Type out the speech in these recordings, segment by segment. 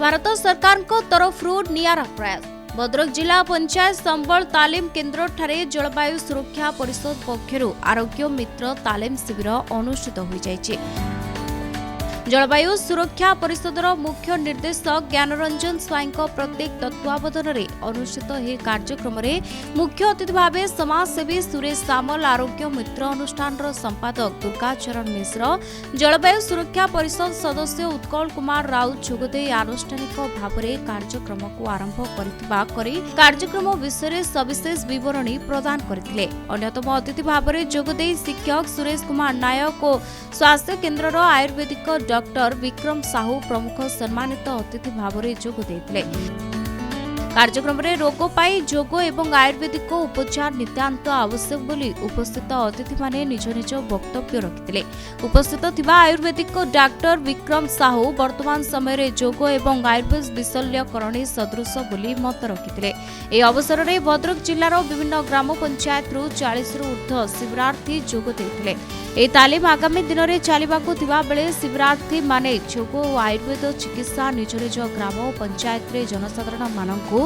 भारत सरकार को तरफ नियारा प्रयास। भद्रक जिला पंचायत संबल तालीम केन्द्र ठारे जलवायु सुरक्षा परिषद पक्षरु आरोग्य मित्र तालीम शिविर अनुष्ठित हो जायछि। जलवायु सुरक्षा परिषदर मुख्य निर्देशक ज्ञानरंजन स्वाईं प्रत्येक तत्वावधान अनुष्ठित यह कार्यक्रम में मुख्य अतिथि भाव समाजसेवी सुरेश सामल, आरोग्य मित्र अनुष्ठान संपादक दुर्गाचरण मिश्र, जलवायु सुरक्षा परिषद सदस्य उत्कल कुमार राउत जोगदे आनुष्ठानिक भाव में कार्यक्रम को आरंभ करी कार्यक्रम विषय सविशेष विवरणी प्रदान करथिले। अन्यतम अतिथि भाव में जोगदे शिक्षक सुरेश कुमार नायक और स्वास्थ्य केन्द्र आयुर्वेदिक डॉक्टर विक्रम साहू प्रमुख सम्मानित अतिथि भाव में जोग देते। कार्यक्रम में रोग पाई जोग एवं आयुर्वेदिक उपचार नितांत आवश्यक बोली उपस्थित अतिथि माने निज निज वक्तव्य रखिते। उपस्थित थिबा आयुर्वेदिक डॉक्टर विक्रम साहू वर्तमान समय जोग एवं आयुर्वेद विशल्यकरण सदृश बोली मत रखिते। ए अवसर में भद्रक जिलार विभिन्न ग्राम पंचायत 40 रु ऊर्ध्व शिविरार्थी जोग देते। ए तालीम आगामी दिन में चलवाकू थिबा बेले शिविरार्थी माने जोग और आयुर्वेद चिकित्सा निज निज ग्राम और पंचायत रे जनसाधारण मानकू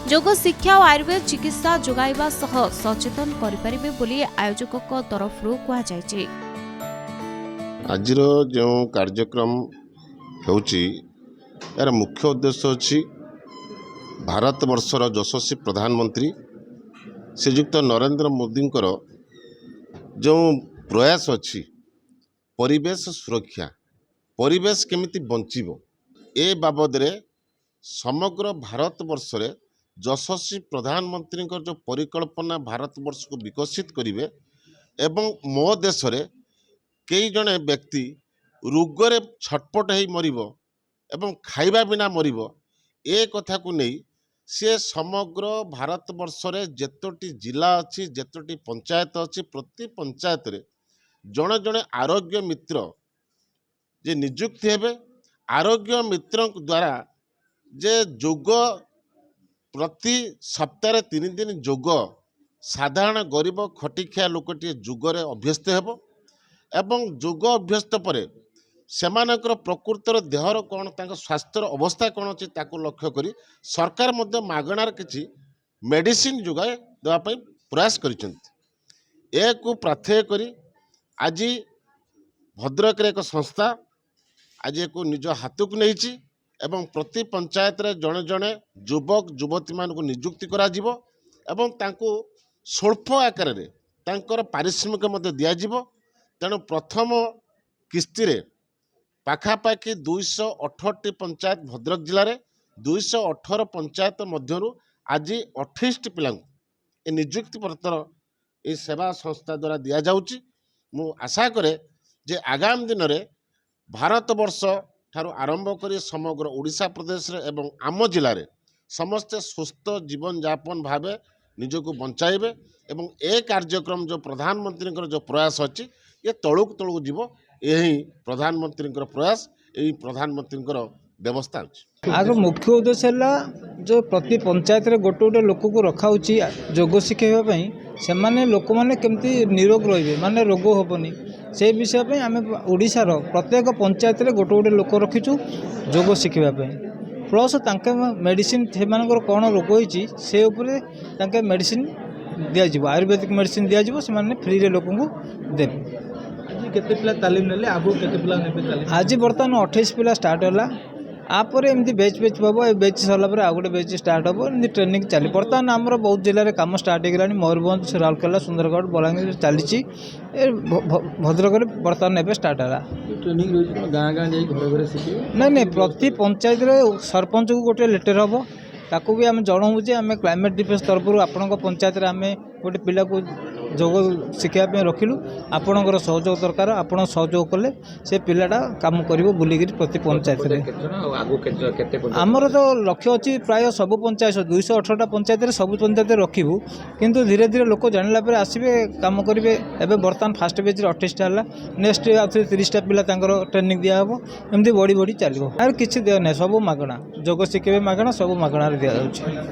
जोग शिक्षा और आयुर्वेद चिकित्सा जोगाइबा सह सचेतन करिपारिबे बोली आयोजक तरफरु कहा जायछि। आजिर जो कार्यक्रम होउछि यार मुख्य उद्देश्य अछि भारत वर्षर यशस्वी प्रधानमंत्री श्रीयुक्त नरेंद्र मोदींकर जो प्रयास अच्छी परिवेश सुरक्षा, परिवेश केमिति बंचिबो ए बाबद रे समग्र भारत वर्ष रे यशस्वी प्रधानमंत्री जो परिकल्पना भारत वर्ष को विकसित करिवे एवं मो देश रे कई जने व्यक्ति रोगरे छटपट हो मरिबो एवं खाइबा बिना मरिबो ए कथा को नहीं से समग्र भारत वर्ष रे जेतोटी जिला अच्छी जेतोटी पंचायत अच्छी प्रति पंचायत रे जड़े जड़े आरोग्य मित्र जे नियुक्ति हेबे। आरोग्य मित्र द्वारा जे जोग प्रति सप्ताह 3 दिन जोग साधारण गरीब खटिखिया लोकटी जोगरे अभ्यस्त हेबो एवं जोग अभ्यस्त परे सेमानकर प्रकृतर देहर कौन तांको स्वास्थ्यर अवस्था कौन अच्छी ताको लक्ष्य करी सरकार मध्य मागणार किछि मेडिसिन जोगाई देवाई प्रयास करिसेंति। ए को प्रार्थना करी आज भद्रक एक संस्था आज को निज हाथ को नहीं एवं प्रति पंचायत रे जड़े जड़े युवक युवती मान को नियुक्ति करा जिवो एवं तांको स्वल्प आकार रे तांकर पारिश्रमिक मध्य दिया जिवो। तेणु प्रथम किस्ती रे पाखापाखि 218 पंचायत भद्रक जिले में 218 पंचायत मध्यरु आज 28 पिला नियुक्ति पत्र ये सेवा संस्था द्वारा दि जाउची। मु आशा करे जे आगामी दिन में भारत वर्ष ठारू आरंभ करी समग्र ओडिशा प्रदेश रे एवं आम जिले में समस्ते सुस्थ जीवन यापन भावे निजको बंचाइबे एवं ए कार्यक्रम जो प्रधानमंत्री जो प्रयास अच्छी ये तलुक तलुक जीव यही प्रधानमंत्री प्रयास यही प्रधानमंत्री व्यवस्था अच्छी। आग मुख्य उद्देश्य है जो प्रति पंचायत रे गोटे गोटे लोक को रखा जोग शिखाई से माने लोक मैंने केमती निरोग रे माने रोग हेनी से विषय पे आम ओडिशार प्रत्येक पंचायत रे गोटे गोटे लोक रखीचु जोग शिखाई प्लस तांके मेडिसिन से कौन रोग होती से उपरे मेडिसिन दिज्व आयुर्वेदिक मेडिसिन दिज्व से फ्री रे लोक देवे। केते पिला तालीम नेले आगु केते पिला नेबे तालीम आज बर्तमान 28 पिला स्टार्ट होला आपर एमती बेच बेच पाबो ए बेच सरला पर आ गोटे बेच स्टार्ट हबो एमती ट्रेनिंग चली। बर्तमान हमर बहुत जिले रे काम स्टार्ट हो गलानी मयूरभंज राउरकेला सुंदरगढ़ बलांगीर चली भद्रक रे बर्तमान एबे स्टार्ट होला ट्रेनिंग रोज गाँ गाँ जाई घरे घरे सिखियो नहीं प्रति पंचायत रे सरपंच को गोटे लेटर हबो ताकू भी आम जनाऊँ जे आम क्लाइमेट डिफेन्स तरफ आपण पंचायत रे आम गोटे पिला को जोग शिखापी रखिलु आपणकर सहयोग दरकार आपण सहयोग कले से पिलाटा काम करिवो बुलिगिरी प्रति पंचायत रे आमर तो लक्ष्य अच्छी प्राय सब पंचायत 218टा पंचायत रे सब पंचायत रखिबु किंतु धीरे धीरे लोक जानिला पर आसीबे काम करिवे। एबे बर्तमान फास्ट बेच रे 28टा हला नेक्स्ट आथि 30टा पिला तांकर ट्रेनिंग दिया हबो एमदी बड़ी बड़ी चलिवो आर किछि दे नै सब मागणा जोग शिखेबे मागणा सब मागणा रे दिया जाउछि।